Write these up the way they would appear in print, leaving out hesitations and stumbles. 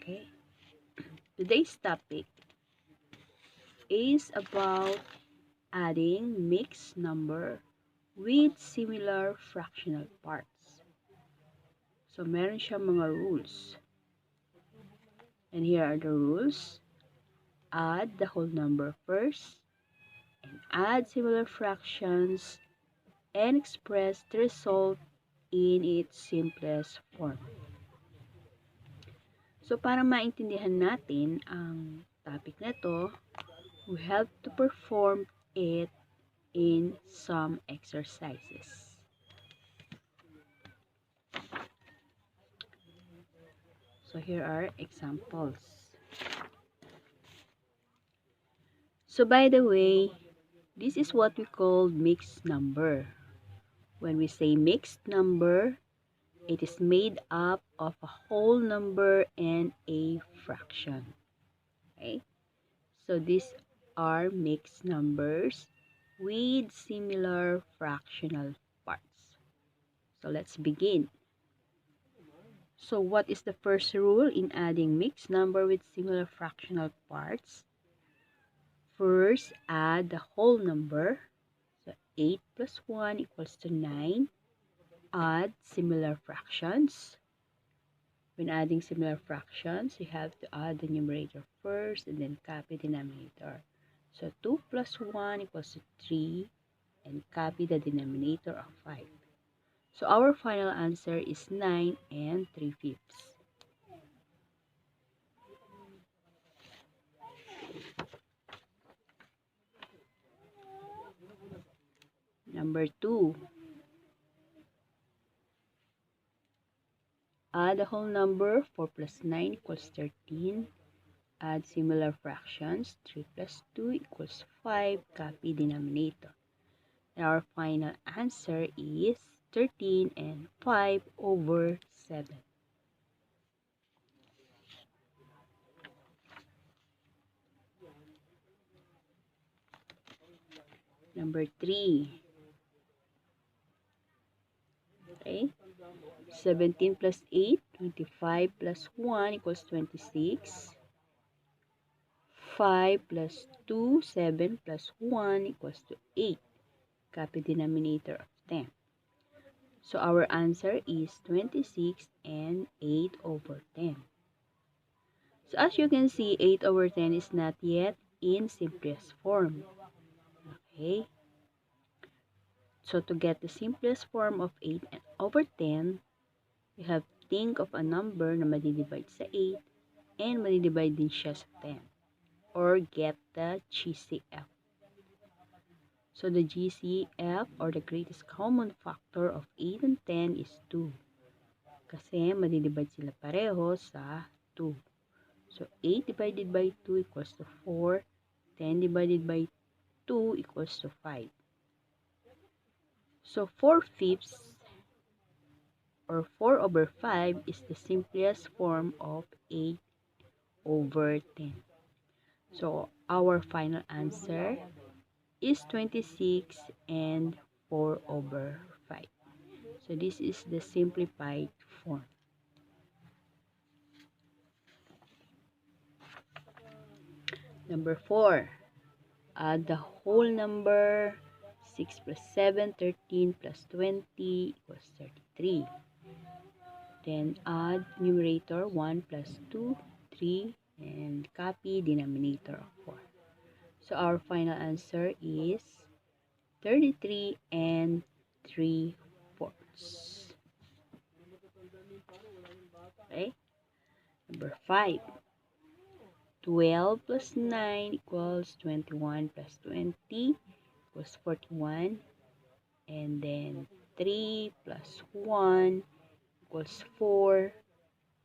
Okay. Today's topic is about adding mixed number with similar fractional parts. So, meron siyang mga rules. And here are the rules. Add the whole number first, and add similar fractions, and express the result in its simplest form. So, para maintindihan natin ang topic na to, we have to perform it in some exercises. So, here are examples. So, by the way, this is what we call mixed number. When we say mixed number, it is made up of a whole number and a fraction. Okay? So, these are mixed numbers with similar fractional parts. So, let's begin. So, what is the first rule in adding mixed number with similar fractional parts? First, add the whole number. So, 8 plus 1 equals to 9. Add similar fractions. When adding similar fractions, you have to add the numerator first and then copy the denominator. So, 2 plus 1 equals to 3 and copy the denominator of 5. So, our final answer is 9 and 3/5. Number 2. Add the whole number. 4 plus 9 equals 13. Add similar fractions. 3 plus 2 equals 5. Copy denominator. And our final answer is 13 and 5/7. Number 3. Okay. 17 plus 8, 25 plus 1 equals 26. 5 plus 2, 7 plus 1 equals to 8. Copy denominator of 10. So our answer is 26 and 8/10. So as you can see, 8/10 is not yet in simplest form. Okay. So to get the simplest form of 8/10, you have to think of a number na madidivide sa 8 and madidivide din siya sa 10. Or get the GCF. So the GCF or the greatest common factor of 8 and 10 is 2. Kasi madidivide sila pareho sa 2. So 8 divided by 2 equals to 4. 10 divided by 2 equals to 5. So 4/5 or 4/5 is the simplest form of 8/10. So our final answer is 26 and 4/5. So this is the simplified form. Number 4. Add the whole number. 6 plus 7, 13 plus 20 equals 33. Then add numerator 1 plus 2, 3, and copy denominator of 4. So our final answer is 33 and 3/4. Okay? Number 5. 12 plus 9 equals 21 plus 20 equals 41. And then 3 plus 1 equals 4.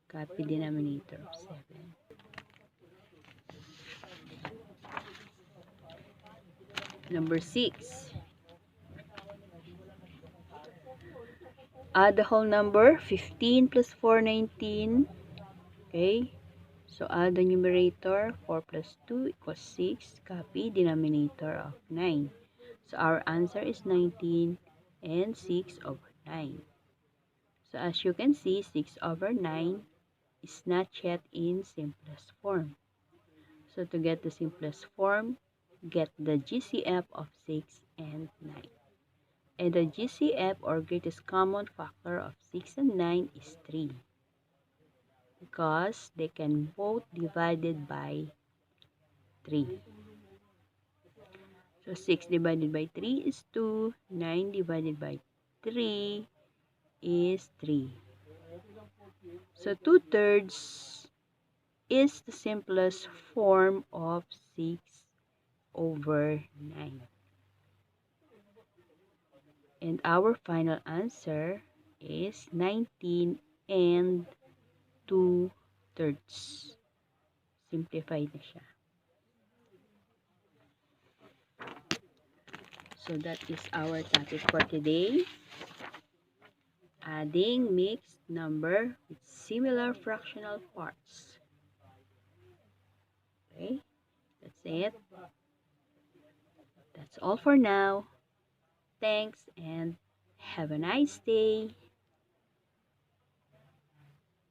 Copy denominator of 7. Number 6. Add the whole number. 15 plus 4, 19. Okay. So add the numerator. 4 plus 2 equals 6. Copy denominator of 9. So our answer is 19 and 6/9. So as you can see, 6/9 is not yet in simplest form. So to get the simplest form, get the GCF of 6 and 9. And the GCF or greatest common factor of 6 and 9 is 3 because they can both divided by 3. So 6 divided by 3 is 2, 9 divided by 3 is 3. So 2/3 is the simplest form of 6 over 9. And our final answer is 19 and 2/3. Simplified na siya. So that is our topic for today. Adding mixed number with similar fractional parts. Okay, that's it. That's all for now. Thanks and have a nice day.